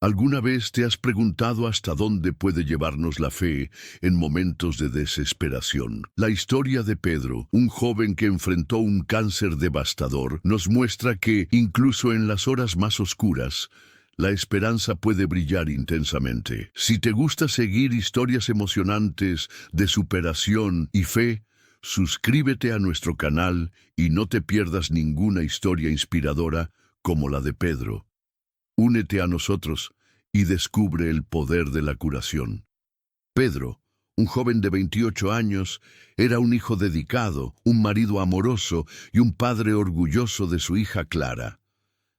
¿Alguna vez te has preguntado hasta dónde puede llevarnos la fe en momentos de desesperación? La historia de Pedro, un joven que enfrentó un cáncer devastador, nos muestra que, incluso en las horas más oscuras, la esperanza puede brillar intensamente. Si te gusta seguir historias emocionantes de superación y fe, suscríbete a nuestro canal y no te pierdas ninguna historia inspiradora como la de Pedro. Únete a nosotros y descubre el poder de la curación. Pedro, un joven de 28 años, era un hijo dedicado, un marido amoroso y un padre orgulloso de su hija Clara.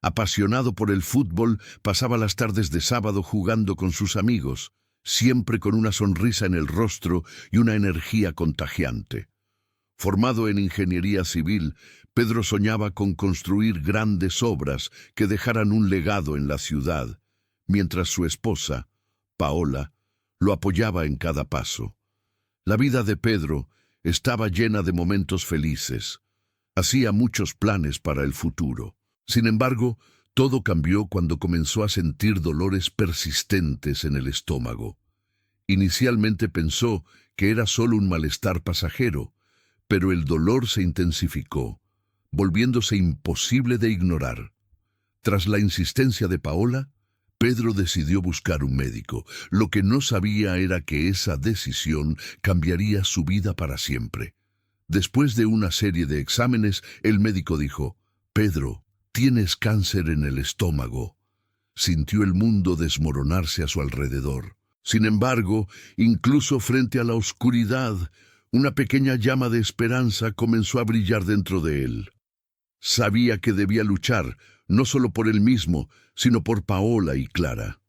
Apasionado por el fútbol, pasaba las tardes de sábado jugando con sus amigos, siempre con una sonrisa en el rostro y una energía contagiante. Formado en ingeniería civil, Pedro soñaba con construir grandes obras que dejaran un legado en la ciudad, mientras su esposa, Paola, lo apoyaba en cada paso. La vida de Pedro estaba llena de momentos felices. Hacía muchos planes para el futuro. Sin embargo, todo cambió cuando comenzó a sentir dolores persistentes en el estómago. Inicialmente pensó que era solo un malestar pasajero, pero el dolor se intensificó, volviéndose imposible de ignorar. Tras la insistencia de Paola, Pedro decidió buscar un médico. Lo que no sabía era que esa decisión cambiaría su vida para siempre. Después de una serie de exámenes, el médico dijo: «Pedro, tienes cáncer en el estómago». Sintió el mundo desmoronarse a su alrededor. Sin embargo, incluso frente a la oscuridad, una pequeña llama de esperanza comenzó a brillar dentro de él. Sabía que debía luchar, no solo por él mismo, sino por Paola y Clara.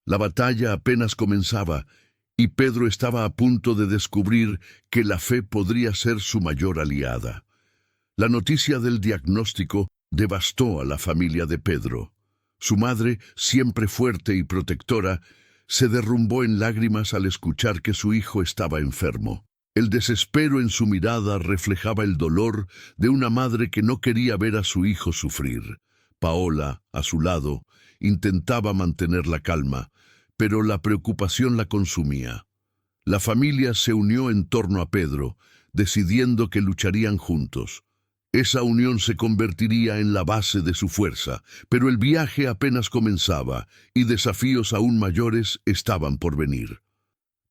La batalla apenas comenzaba, y Pedro estaba a punto de descubrir que la fe podría ser su mayor aliada. La noticia del diagnóstico devastó a la familia de Pedro. Su madre, siempre fuerte y protectora, se derrumbó en lágrimas al escuchar que su hijo estaba enfermo. El desespero en su mirada reflejaba el dolor de una madre que no quería ver a su hijo sufrir. Paola, a su lado, intentaba mantener la calma, pero la preocupación la consumía. La familia se unió en torno a Pedro, decidiendo que lucharían juntos. Esa unión se convertiría en la base de su fuerza, pero el viaje apenas comenzaba y desafíos aún mayores estaban por venir.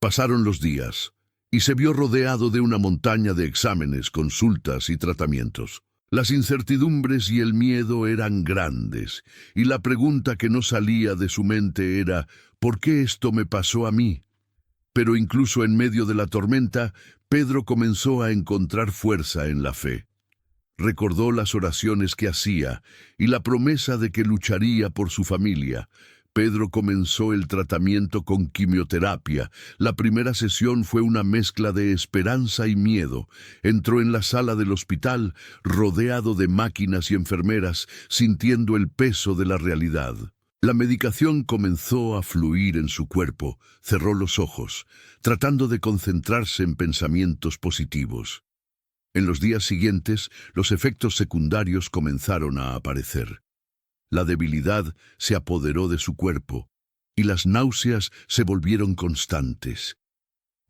Pasaron los días y se vio rodeado de una montaña de exámenes, consultas y tratamientos. Las incertidumbres y el miedo eran grandes, y la pregunta que no salía de su mente era: ¿por qué esto me pasó a mí? Pero incluso en medio de la tormenta, Pedro comenzó a encontrar fuerza en la fe. Recordó las oraciones que hacía y la promesa de que lucharía por su familia. Pedro comenzó el tratamiento con quimioterapia. La primera sesión fue una mezcla de esperanza y miedo. Entró en la sala del hospital, rodeado de máquinas y enfermeras, sintiendo el peso de la realidad. La medicación comenzó a fluir en su cuerpo. Cerró los ojos, tratando de concentrarse en pensamientos positivos. En los días siguientes, los efectos secundarios comenzaron a aparecer. La debilidad se apoderó de su cuerpo, y las náuseas se volvieron constantes.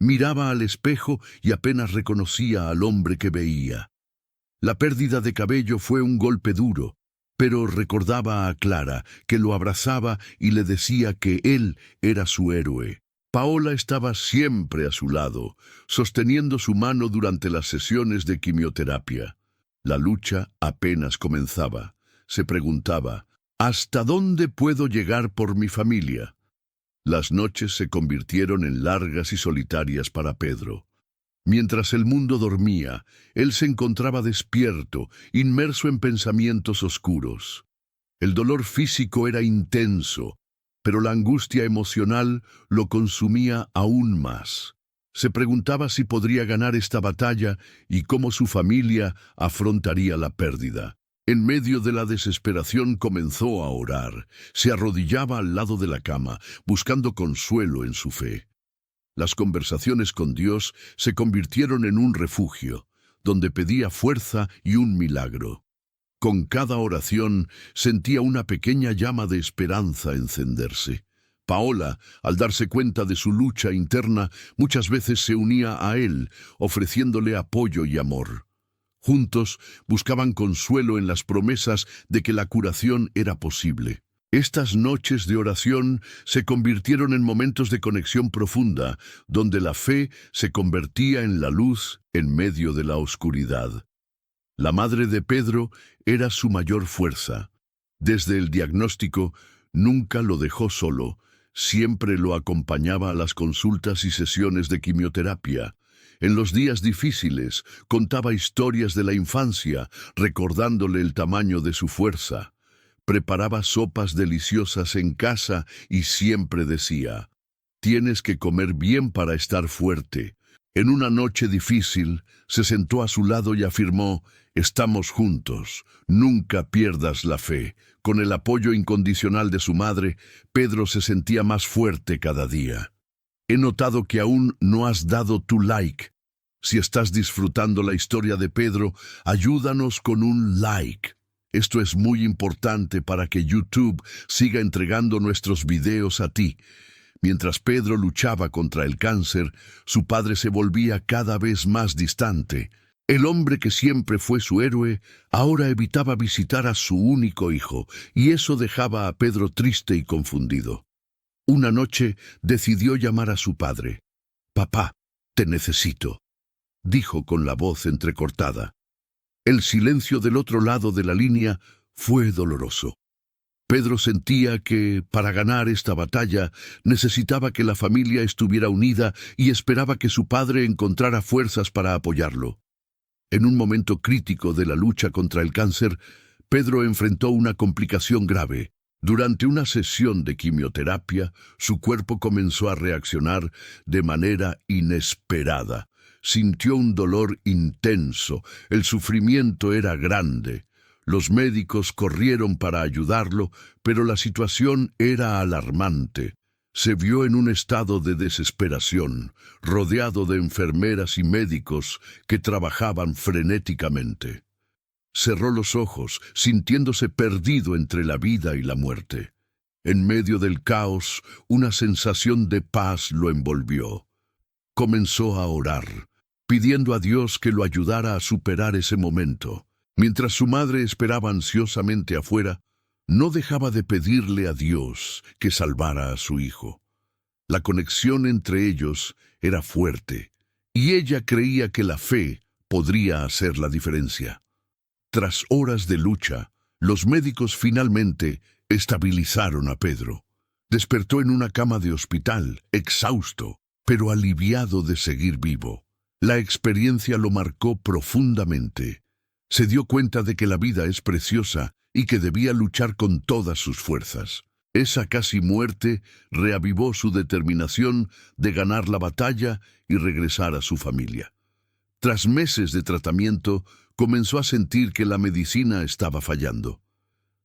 Miraba al espejo y apenas reconocía al hombre que veía. La pérdida de cabello fue un golpe duro, pero recordaba a Clara, que lo abrazaba y le decía que él era su héroe. Paola estaba siempre a su lado, sosteniendo su mano durante las sesiones de quimioterapia. La lucha apenas comenzaba. Se preguntaba: ¿hasta dónde puedo llegar por mi familia? Las noches se convirtieron en largas y solitarias para Pedro. Mientras el mundo dormía, él se encontraba despierto, inmerso en pensamientos oscuros. El dolor físico era intenso, pero la angustia emocional lo consumía aún más. Se preguntaba si podría ganar esta batalla y cómo su familia afrontaría la pérdida. En medio de la desesperación comenzó a orar. Se arrodillaba al lado de la cama, buscando consuelo en su fe. Las conversaciones con Dios se convirtieron en un refugio, donde pedía fuerza y un milagro. Con cada oración sentía una pequeña llama de esperanza encenderse. Paola, al darse cuenta de su lucha interna, muchas veces se unía a él, ofreciéndole apoyo y amor. Juntos buscaban consuelo en las promesas de que la curación era posible. Estas noches de oración se convirtieron en momentos de conexión profunda, donde la fe se convertía en la luz en medio de la oscuridad. La madre de Pedro era su mayor fuerza. Desde el diagnóstico, nunca lo dejó solo, siempre lo acompañaba a las consultas y sesiones de quimioterapia. En los días difíciles, contaba historias de la infancia, recordándole el tamaño de su fuerza. Preparaba sopas deliciosas en casa y siempre decía: «Tienes que comer bien para estar fuerte». En una noche difícil, se sentó a su lado y afirmó: «Estamos juntos, nunca pierdas la fe». Con el apoyo incondicional de su madre, Pedro se sentía más fuerte cada día. He notado que aún no has dado tu like. Si estás disfrutando la historia de Pedro, ayúdanos con un like. Esto es muy importante para que YouTube siga entregando nuestros videos a ti. Mientras Pedro luchaba contra el cáncer, su padre se volvía cada vez más distante. El hombre que siempre fue su héroe, ahora evitaba visitar a su único hijo, y eso dejaba a Pedro triste y confundido. Una noche decidió llamar a su padre. «Papá, te necesito», dijo con la voz entrecortada. El silencio del otro lado de la línea fue doloroso. Pedro sentía que, para ganar esta batalla, necesitaba que la familia estuviera unida y esperaba que su padre encontrara fuerzas para apoyarlo. En un momento crítico de la lucha contra el cáncer, Pedro enfrentó una complicación grave. Durante una sesión de quimioterapia, su cuerpo comenzó a reaccionar de manera inesperada. Sintió un dolor intenso, el sufrimiento era grande. Los médicos corrieron para ayudarlo, pero la situación era alarmante. Se vio en un estado de desesperación, rodeado de enfermeras y médicos que trabajaban frenéticamente. Cerró los ojos, sintiéndose perdido entre la vida y la muerte. En medio del caos, una sensación de paz lo envolvió. Comenzó a orar, pidiendo a Dios que lo ayudara a superar ese momento. Mientras su madre esperaba ansiosamente afuera, no dejaba de pedirle a Dios que salvara a su hijo. La conexión entre ellos era fuerte, y ella creía que la fe podría hacer la diferencia. Tras horas de lucha, los médicos finalmente estabilizaron a Pedro. Despertó en una cama de hospital, exhausto, pero aliviado de seguir vivo. La experiencia lo marcó profundamente. Se dio cuenta de que la vida es preciosa y que debía luchar con todas sus fuerzas. Esa casi muerte reavivó su determinación de ganar la batalla y regresar a su familia. Tras meses de tratamiento, comenzó a sentir que la medicina estaba fallando.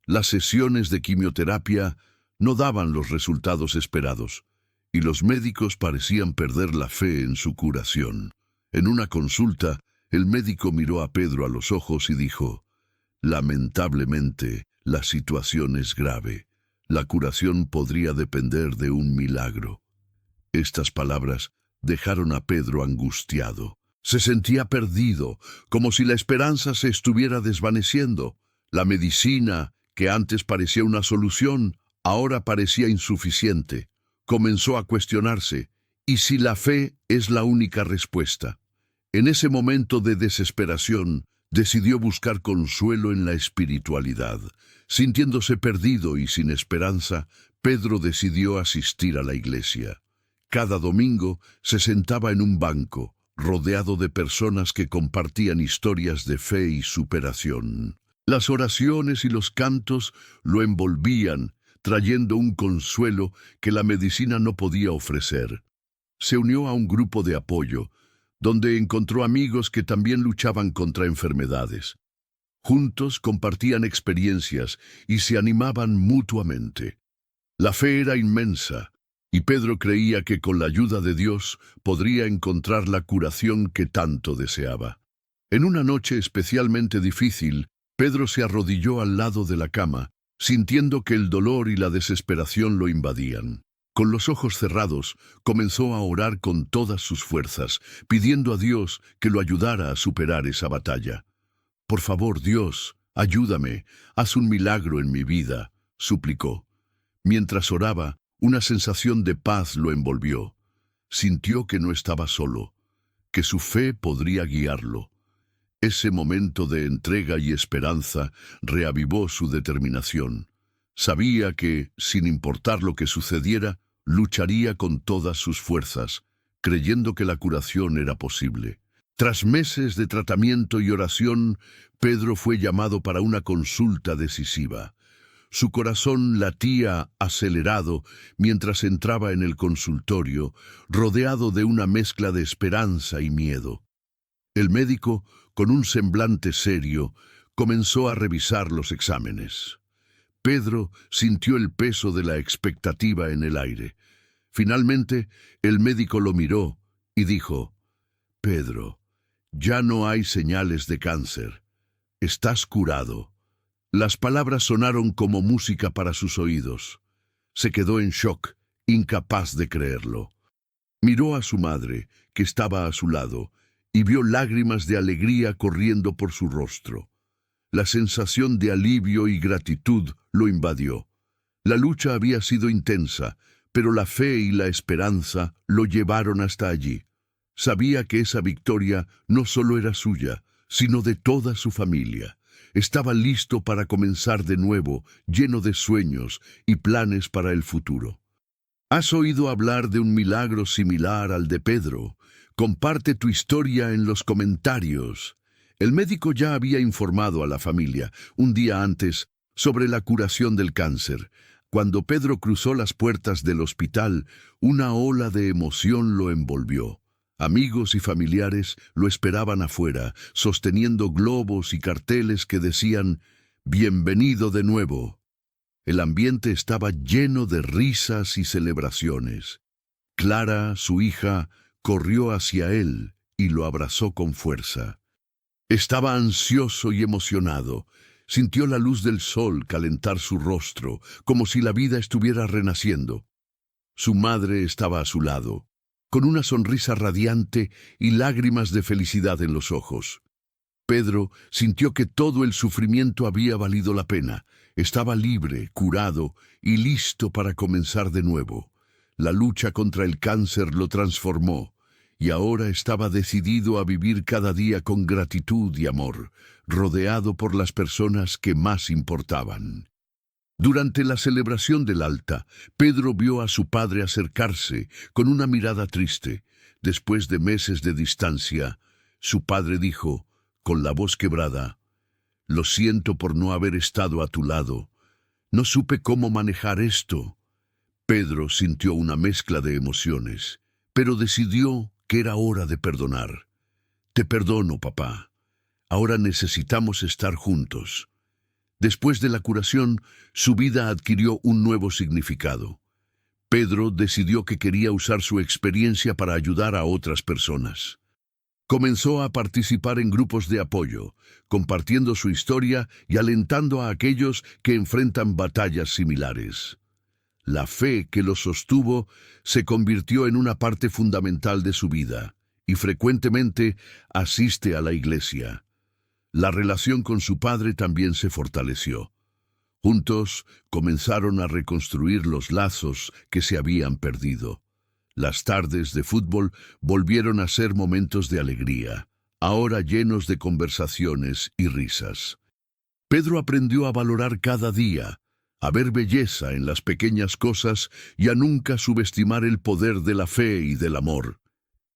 Las sesiones de quimioterapia no daban los resultados esperados, y los médicos parecían perder la fe en su curación. En una consulta, el médico miró a Pedro a los ojos y dijo: «Lamentablemente, la situación es grave. La curación podría depender de un milagro». Estas palabras dejaron a Pedro angustiado. Se sentía perdido, como si la esperanza se estuviera desvaneciendo. La medicina, que antes parecía una solución, ahora parecía insuficiente. Comenzó a cuestionarse: ¿y si la fe es la única respuesta? En ese momento de desesperación, decidió buscar consuelo en la espiritualidad. Sintiéndose perdido y sin esperanza, Pedro decidió asistir a la iglesia. Cada domingo se sentaba en un banco, rodeado de personas que compartían historias de fe y superación. Las oraciones y los cantos lo envolvían, trayendo un consuelo que la medicina no podía ofrecer. Se unió a un grupo de apoyo, donde encontró amigos que también luchaban contra enfermedades. Juntos compartían experiencias y se animaban mutuamente. La fe era inmensa, y Pedro creía que con la ayuda de Dios podría encontrar la curación que tanto deseaba. En una noche especialmente difícil, Pedro se arrodilló al lado de la cama, sintiendo que el dolor y la desesperación lo invadían. Con los ojos cerrados, comenzó a orar con todas sus fuerzas, pidiendo a Dios que lo ayudara a superar esa batalla. «Por favor, Dios, ayúdame, haz un milagro en mi vida», suplicó. Mientras oraba, una sensación de paz lo envolvió. Sintió que no estaba solo, que su fe podría guiarlo. Ese momento de entrega y esperanza reavivó su determinación. Sabía que, sin importar lo que sucediera, lucharía con todas sus fuerzas, creyendo que la curación era posible. Tras meses de tratamiento y oración, Pedro fue llamado para una consulta decisiva. Su corazón latía acelerado mientras entraba en el consultorio, rodeado de una mezcla de esperanza y miedo. El médico, con un semblante serio, comenzó a revisar los exámenes. Pedro sintió el peso de la expectativa en el aire. Finalmente, el médico lo miró y dijo: «Pedro, ya no hay señales de cáncer. Estás curado». Las palabras sonaron como música para sus oídos. Se quedó en shock, incapaz de creerlo. Miró a su madre, que estaba a su lado, y vio lágrimas de alegría corriendo por su rostro. La sensación de alivio y gratitud lo invadió. La lucha había sido intensa, pero la fe y la esperanza lo llevaron hasta allí. Sabía que esa victoria no solo era suya, sino de toda su familia. Estaba listo para comenzar de nuevo, lleno de sueños y planes para el futuro. ¿Has oído hablar de un milagro similar al de Pedro? Comparte tu historia en los comentarios. El médico ya había informado a la familia, un día antes, sobre la curación del cáncer. Cuando Pedro cruzó las puertas del hospital, una ola de emoción lo envolvió. Amigos y familiares lo esperaban afuera, sosteniendo globos y carteles que decían «Bienvenido de nuevo». El ambiente estaba lleno de risas y celebraciones. Clara, su hija, corrió hacia él y lo abrazó con fuerza. Estaba ansioso y emocionado. Sintió la luz del sol calentar su rostro, como si la vida estuviera renaciendo. Su madre estaba a su lado, con una sonrisa radiante y lágrimas de felicidad en los ojos. Pedro sintió que todo el sufrimiento había valido la pena. Estaba libre, curado y listo para comenzar de nuevo. La lucha contra el cáncer lo transformó, y ahora estaba decidido a vivir cada día con gratitud y amor, rodeado por las personas que más importaban. Durante la celebración del alta, Pedro vio a su padre acercarse con una mirada triste. Después de meses de distancia, su padre dijo, con la voz quebrada: «Lo siento por no haber estado a tu lado. No supe cómo manejar esto». Pedro sintió una mezcla de emociones, pero decidió que era hora de perdonar. «Te perdono, papá. Ahora necesitamos estar juntos». Después de la curación, su vida adquirió un nuevo significado. Pedro decidió que quería usar su experiencia para ayudar a otras personas. Comenzó a participar en grupos de apoyo, compartiendo su historia y alentando a aquellos que enfrentan batallas similares. La fe que lo sostuvo se convirtió en una parte fundamental de su vida, y frecuentemente asiste a la iglesia. La relación con su padre también se fortaleció. Juntos comenzaron a reconstruir los lazos que se habían perdido. Las tardes de fútbol volvieron a ser momentos de alegría, ahora llenos de conversaciones y risas. Pedro aprendió a valorar cada día, a ver belleza en las pequeñas cosas y a nunca subestimar el poder de la fe y del amor.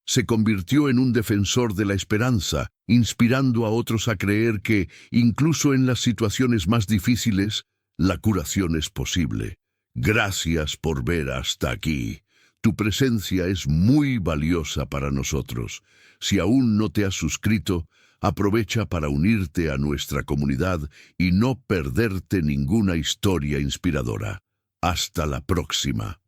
Se convirtió en un defensor de la esperanza, inspirando a otros a creer que, incluso en las situaciones más difíciles, la curación es posible. Gracias por ver hasta aquí. Tu presencia es muy valiosa para nosotros. Si aún no te has suscrito, aprovecha para unirte a nuestra comunidad y no perderte ninguna historia inspiradora. Hasta la próxima.